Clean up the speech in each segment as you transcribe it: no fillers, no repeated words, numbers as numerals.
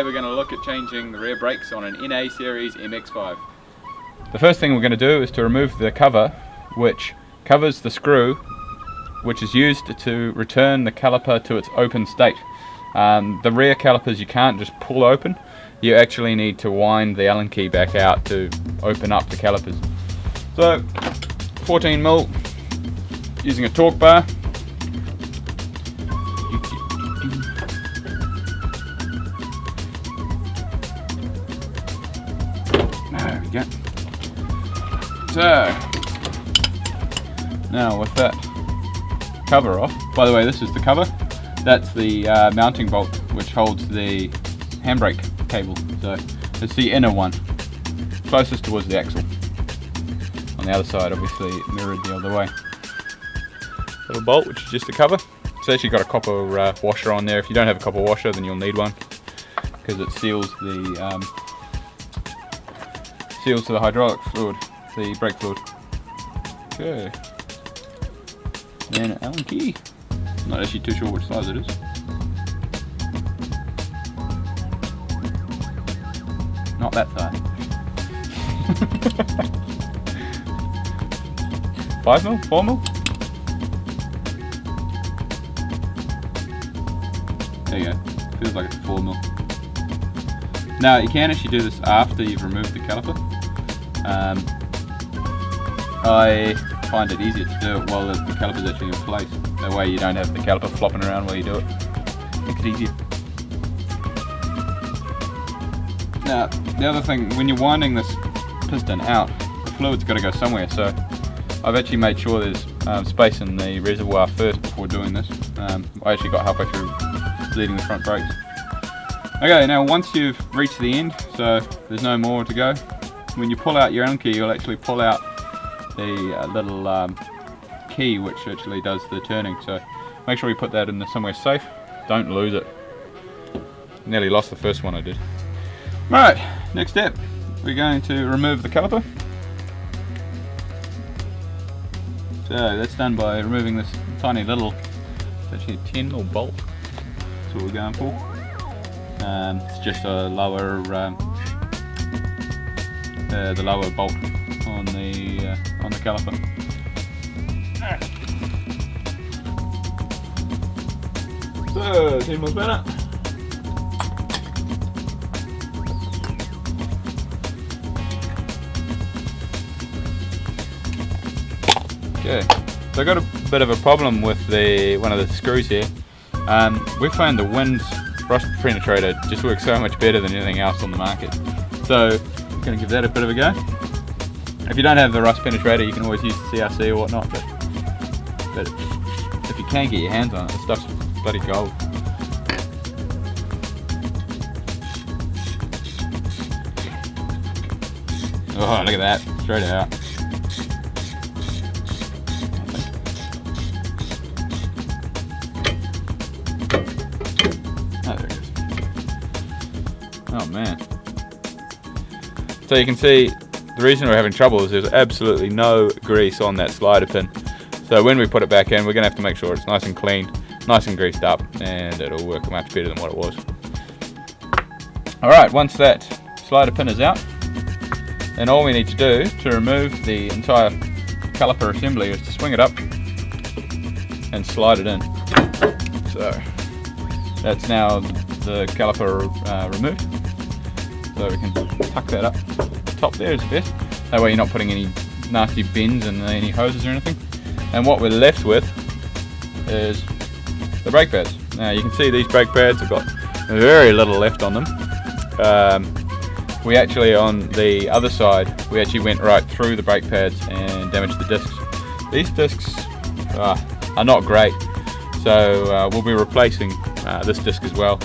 Today we're going to look at changing the rear brakes on an NA series MX5. The first thing we're going to do is to remove the cover which covers the screw which is used to return the caliper to its open state. The rear calipers you can't just pull open, you actually need to wind the Allen key back out to open up the calipers. So 14mm using a torque bar. There we go. So now with that cover off, by the way this is the cover, that's the mounting bolt which holds the handbrake cable, so it's the inner one, closest towards the axle. On the other side obviously mirrored the other way. Little bolt which is just the cover. It's actually got a copper washer on there. If you don't have a copper washer then you'll need one because it seals the seals to the hydraulic fluid, the brake fluid. Okay. Then Allen key. Not actually too sure which size it is. Not that size. 5mm? 4mm? There you go. Feels like it's 4mm. Now you can actually do this after you've removed the caliper. I find it easier to do it while the caliper's actually in place. That way you don't have the caliper flopping around while you do it. Makes it easier. Now, the other thing, when you're winding this piston out, the fluid's got to go somewhere, so I've actually made sure there's space in the reservoir first before doing this. I actually got halfway through bleeding the front brakes. Okay, now once you've reached the end, so there's no more to go, when you pull out your Allen key, you'll actually pull out the little key which actually does the turning, so make sure you put that in somewhere safe, don't lose it. Nearly lost the first one I did. Right, next step, we're going to remove the caliper. So that's done by removing this tiny little, it's actually a 10mm bolt, that's what we're going for. It's just a lower, the lower bolt on the caliper. Alright. So 10mm better. Okay, so I got a bit of a problem with one of the screws here. We found the Wind rust penetrator just works so much better than anything else on the market. So I'm going to give that a bit of a go. If you don't have the rust penetrator you can always use the CRC or whatnot, but if you can get your hands on it, the stuff's bloody gold. Oh, look at that, straight out. Oh, there it is. Oh man. So you can see the reason we're having trouble is there's absolutely no grease on that slider pin. So when we put it back in, we're going to have to make sure it's nice and clean, nice and greased up, and it'll work much better than what it was. Alright, once that slider pin is out, then all we need to do to remove the entire caliper assembly is to swing it up and slide it in. So that's now the caliper removed. So we can tuck that up. The top there is best. That way you're not putting any nasty bends and any hoses or anything. And what we're left with is the brake pads. Now you can see these brake pads have got very little left on them. We actually, on the other side, we actually went right through the brake pads and damaged the discs. These discs are not great, so we'll be replacing this disc as well.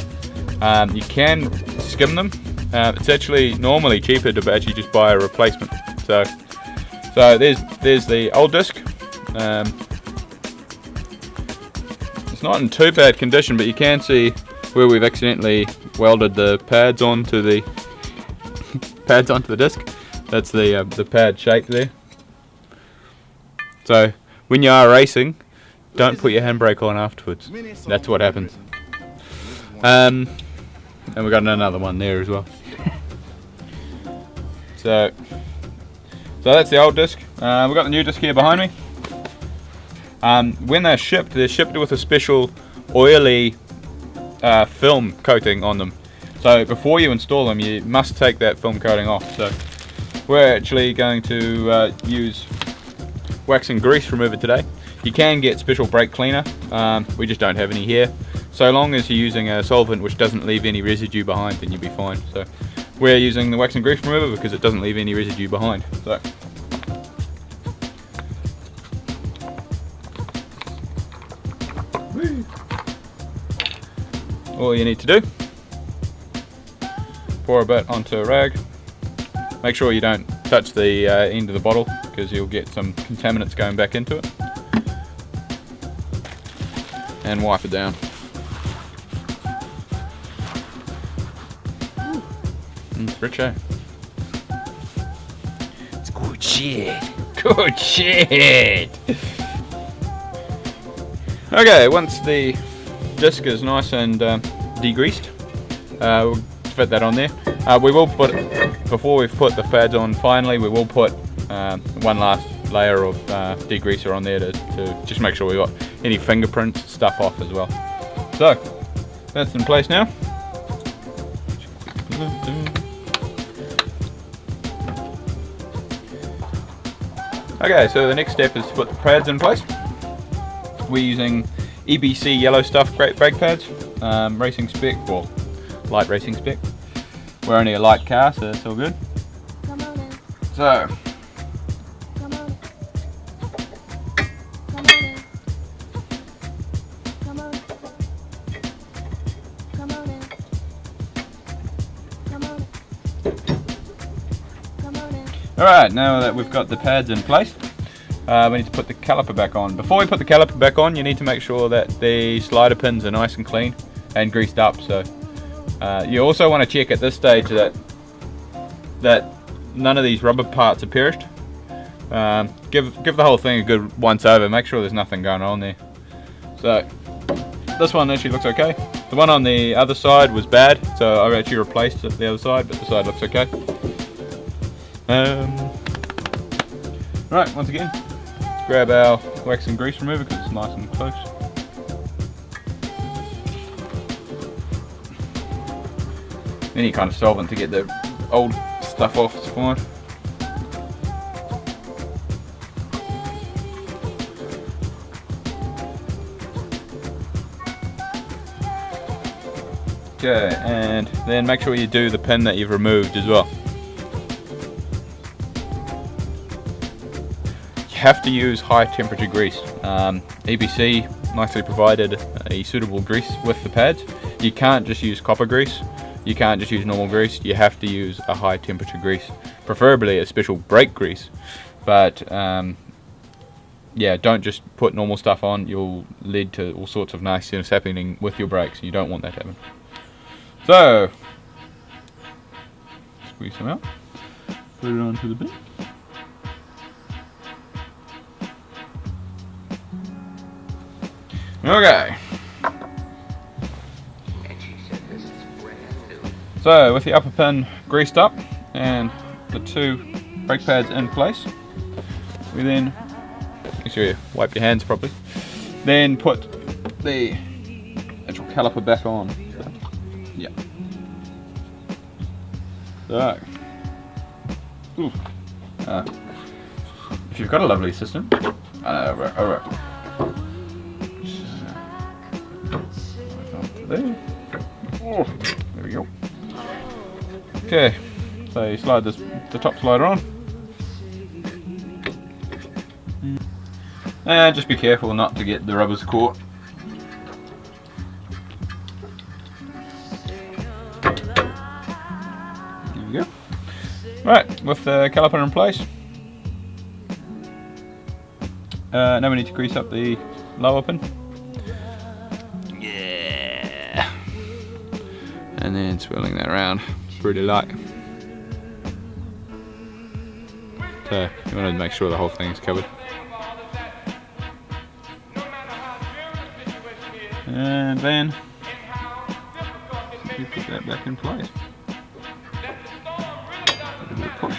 You can skim them. It's actually normally cheaper to actually just buy a replacement. So there's the old disc. It's not in too bad condition, but you can see where we've accidentally welded the pads onto the disc. That's the pad shape there. So when you are racing, don't put your handbrake on afterwards. That's what happens. and we've got another one there as well. So that's the old disc. We've got the new disc here behind me. When they're shipped with a special oily film coating on them. So before you install them, you must take that film coating off. So we're actually going to use wax and grease remover today. You can get special brake cleaner, we just don't have any here. So long as you're using a solvent which doesn't leave any residue behind, then you'll be fine. So we're using the wax and grease remover because it doesn't leave any residue behind. So all you need to do, pour a bit onto a rag. Make sure you don't touch the end of the bottle because you'll get some contaminants going back into it. And wipe it down. It's rich, eh? It's good shit. Good shit! Okay, once the disc is nice and degreased, we'll fit that on there. We will put, before we've put the pads on finally, we will put one last layer of degreaser on there to just make sure we got any fingerprints stuff off as well. So that's in place now. Okay, so the next step is to put the pads in place. We're using EBC yellow stuff brake pads, racing spec, or light racing spec. We're only a light car, so that's all good. So alright, now that we've got the pads in place, we need to put the caliper back on. Before we put the caliper back on, you need to make sure that the slider pins are nice and clean and greased up. So you also want to check at this stage that none of these rubber parts are perished. Give the whole thing a good once over, make sure there's nothing going on there. So this one actually looks okay. The one on the other side was bad, so I've actually replaced it the other side, but the side looks okay. Right, once again, grab our wax and grease remover because it's nice and close. Any kind of solvent to get the old stuff off is fine. Okay, and then make sure you do the pin that you've removed as well. You have to use high temperature grease. EBC nicely provided a suitable grease with the pads. You can't just use copper grease. You can't just use normal grease. You have to use a high temperature grease, preferably a special brake grease. But yeah, don't just put normal stuff on. You'll lead to all sorts of nastiness happening with your brakes. You don't want that to happen. So squeeze them out, put it onto the bin. Okay. So with the upper pin greased up and the two brake pads in place, we then, make sure you wipe your hands properly, then put the actual caliper back on. So, yeah. So, if you've got a lovely system, alright. There. Oh, there we go. Okay, so you slide the top slider on, and just be careful not to get the rubbers caught. There we go. Right, with the caliper in place, now we need to grease up the lower pin. Yeah, and then swirling that around pretty light. So you want to make sure the whole thing is covered. And then we put that back in place. A bit of push.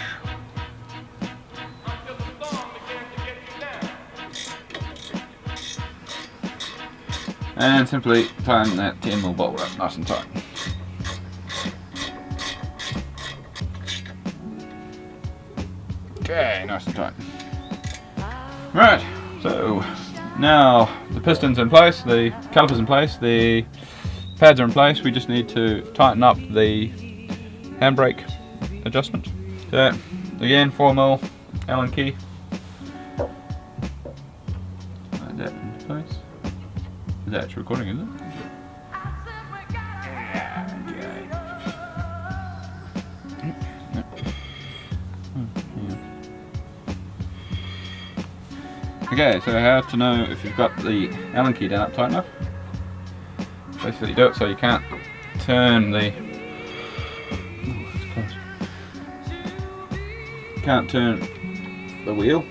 And simply tighten that 10mm bolt up nice and tight. Okay, nice and tight. Right, so now the piston's in place, the caliper's in place, the pads are in place. We just need to tighten up the handbrake adjustment. So again, 4mm Allen key. Put that in place. That's recording, isn't it? Okay, so how to know if you've got the Allen key down up tight enough? Basically do it so you can't turn the wheel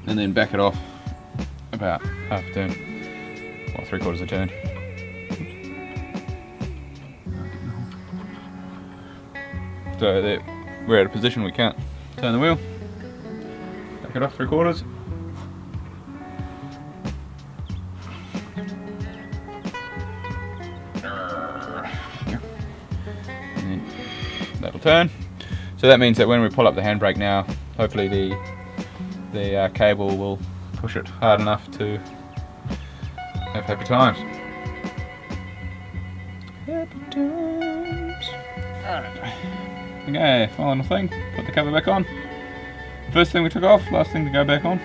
and then back it off about half a turn, or 3/4 a turn. So that we're at a position we can't turn the wheel. Back it off 3/4. That'll turn. So that means that when we pull up the handbrake now, hopefully the cable will push it hard enough to have happy times. Happy times. Alright. Okay, final thing, put the cover back on. First thing we took off, last thing to go back on.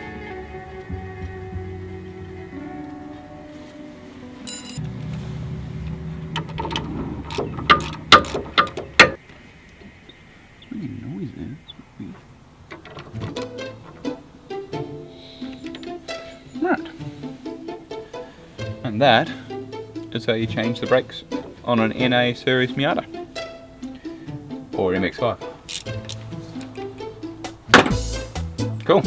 Noise there. Right. And that is how you change the brakes on an NA series Miata or MX5. Cool.